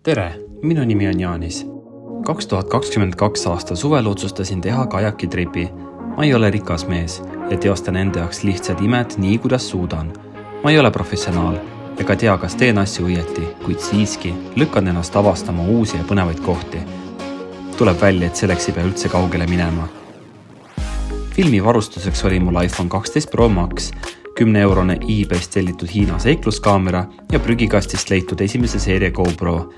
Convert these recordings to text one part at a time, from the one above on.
Tere, minu nimi on Jaanis. 2022 aasta suvel otsustasin teha kajakitripi. Ma ei ole rikas mees ja teostan enda jaoks lihtsad imed nii, kuidas suudan. Ma ei ole professionaal ega tea, kas teen asju õieti, kuid siiski lükkan ennast avastama uusi ja põnevaid kohti. Tuleb välja, et selleks ei pea üldse kaugele minema. Filmi varustuseks oli mul iPhone 12 Pro Max, 10-eurone eBayst tellitud Hiina seikluskaamera ja prügikastist leitud esimese seeria GoPro.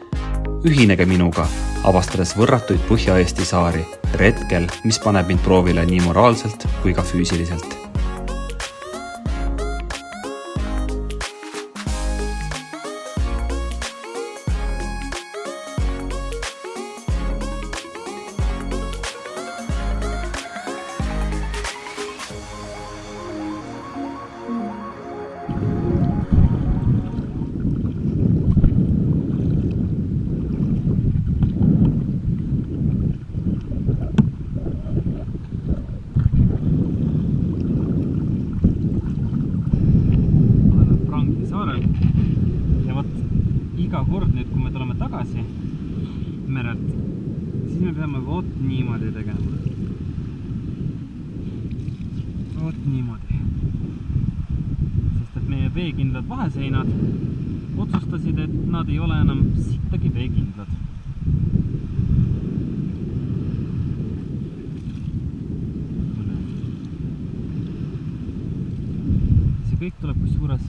Ühinege minuga, avastades võrratuid Põhja-Eesti saari, retkel, mis paneb mind proovile nii moraalselt kui ka füüsiliselt. Iga kord nüüd, kui me tuleme tagasi merelt, siis me peame vot niimoodi tegema. Vot niimoodi. Sest et meie veekindlad vaheseinad otsustasid, et nad ei ole enam sittagi veekindlad. See kõik tuleb kusjuures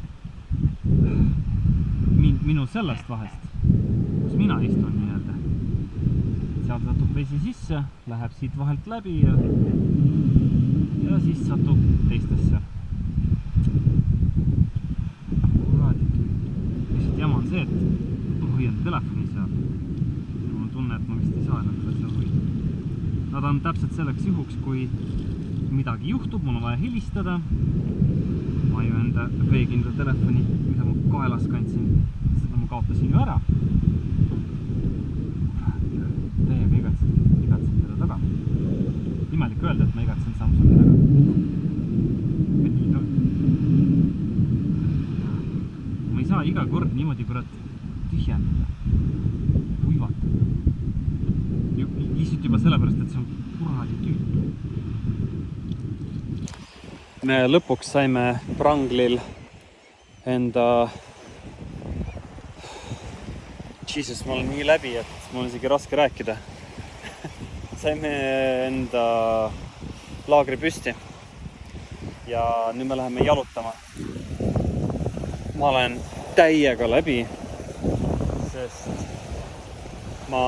minu sellest vahest, kus mina istun nii-öelda. Seal satub vesi sisse, läheb siit vahelt läbi ja siis satub teistesse. Lihtsalt jama on see, et ma hoian telefoni seal. Ja mul on tunne, et ma vist ei saa enam seda seal hoida. Nad on täpselt selleks juhuks, kui midagi juhtub, mul on vaja helistada. Ma ju enda veekindla telefoni, mida ma kaelas kandsin, seda ma kaotasin ju ära. Täiega igatsen teda taga. Imelik öelda, et ma igatsen Samsungi taga. Ma ei saa iga kord niimoodi kurat tühjendada. Uivata. Lihtsalt juba sellepärast, et see on kuradi tüütu. Me lõpuks saime Pranglil enda... Jesus, ma olen nii läbi, et mul on isegi raske rääkida. Saime enda laagri püsti ja nüüd me läheme jalutama. Ma olen täiega läbi, sest ma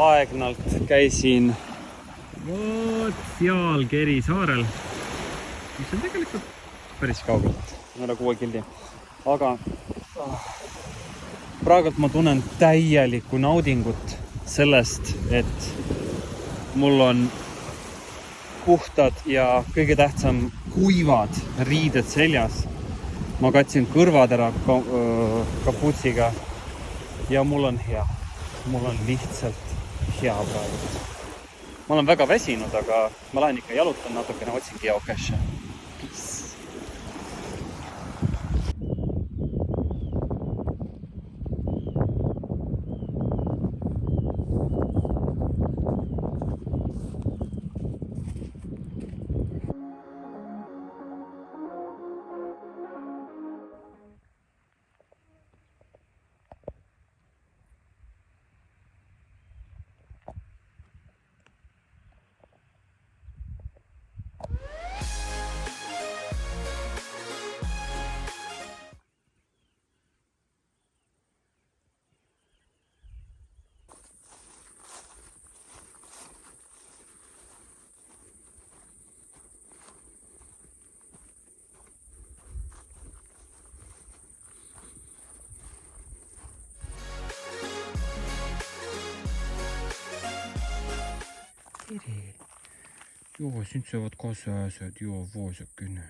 aegnalt käisin seal Keri saarel, mis on tegelikult päris kaugelt, üle 6 kildi. Aga praegult ma tunnen täielikku naudingut sellest, et mul on puhtad ja kõige tähtsam kuivad riided seljas. Ma katsin kõrvad ära kaputsiga ja mul on hea. Mul on lihtsalt hea praegu. Ma olen väga väsinud, aga ma lähen ikka jalutan natukene, otsin geocache. Tere. Joo, nyt se ovat kasääsät. Joo, vuosikyne.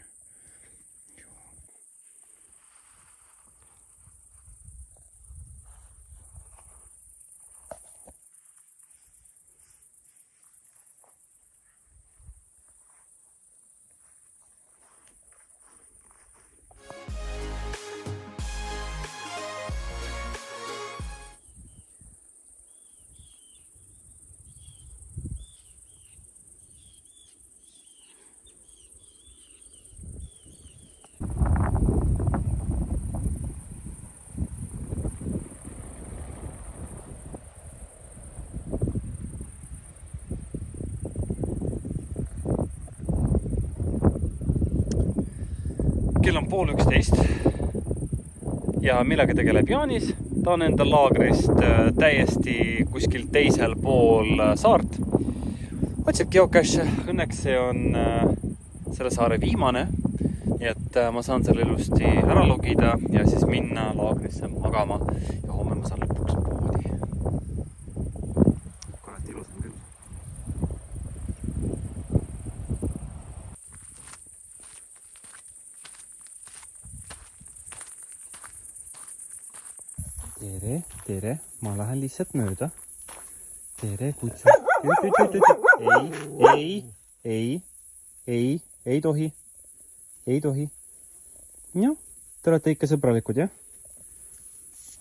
kell on 10:30 ja millega tegeleb Jaanis. Ta on enda laagrist täiesti kuskil teisel pool saart. Otsib geocache, õnneks see on selle saare viimane, nii et ma saan selle ilusti ära logida ja siis minna laagrisse magama ja homme ma saan lõpuks poodi. Kurat, ilus on küll. Tere, ma lähen lihtsalt mööda. Tere, kutsu. Ei tohi. Jah, te olete ikka sõbralikud, jah?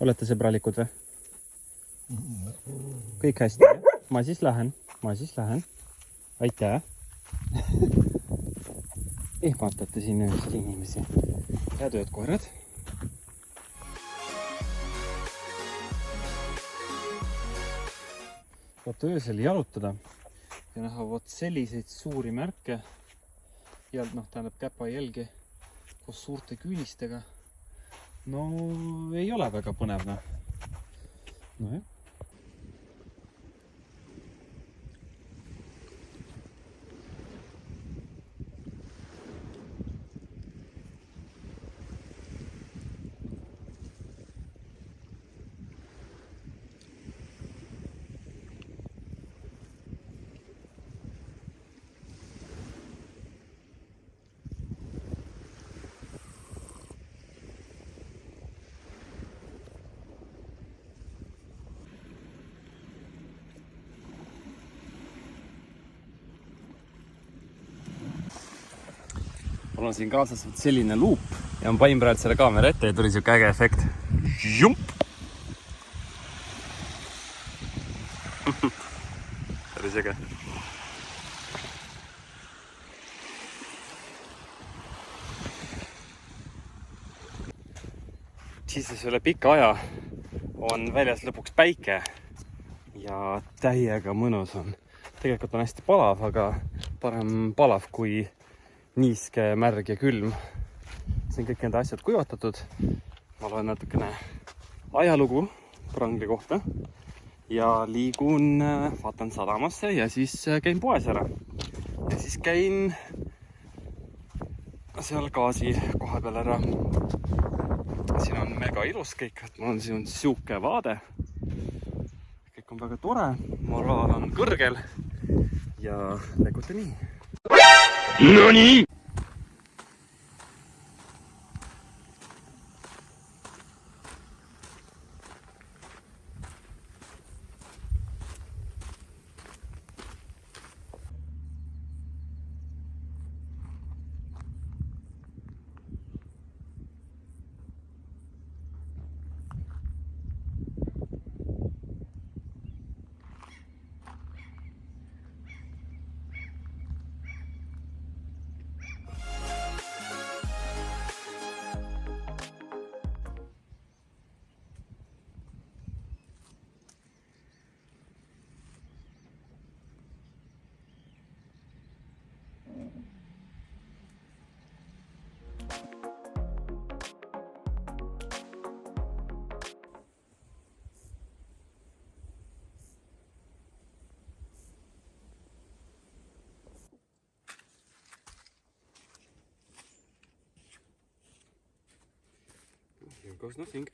Olete sõbralikud või? Kõik hästi, jah? Ma siis lähen. Aitäh. Ehmatate siin ühest inimesi. Head ööd, koerad. Vaata öösel jalutada ja näha vot selliseid suuri märke. Tähendab käpajälgi koos suurte küünistega. No ei ole väga põnev. No jah. Mul on siin kaasas selline luup ja ma panin praegu selle kaamera ette ja tuli siuke äge efekt. Jump! Päris äge. Siis üle pika aja on väljas lõpuks päike ja täiega mõnus on. Tegelikult on hästi palav, aga parem palav kui niiske, märg ja külm. Siin kõik need asjad kuivatatud. Ma loen natukene ajalugu Prangli kohta ja liigun, vaatan sadamasse ja siis käin poes ära. Ja siis käin seal gaasi koha peal ära. Siin on mega ilus kõik, mul on siin siuke vaade. Kõik on väga tore, moraal on kõrgel ja legute nii. Nonii! Here goes nothing.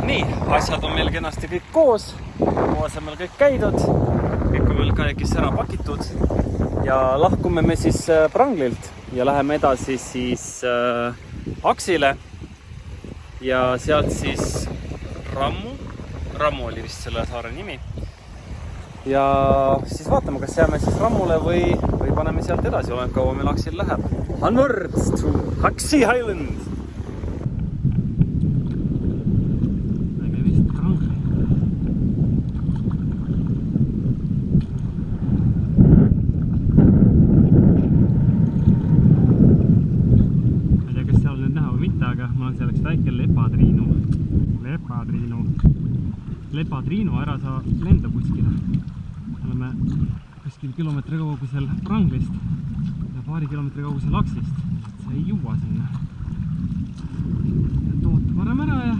Nii, asjad on meil kenasti kõik koos asemel kõik käidud, kõik on meil kajakis ära pakitud ja lahkume me siis Pranglilt ja läheme edasi siis Aksile ja sealt siis Rammu oli vist selle saare nimi ja siis vaatame, kas jääme siis Rammule või paneme sealt edasi, oleneb kaua meil Aksil läheb. Onwards to Aksi Island! Lepatriinu ära saa lenda kuskile. Oleme kuskil kilomeetri kaugusel Pranglist ja paari kilomeetri kaugusel Aksist. See ei juua sinna. Toota parem ära ja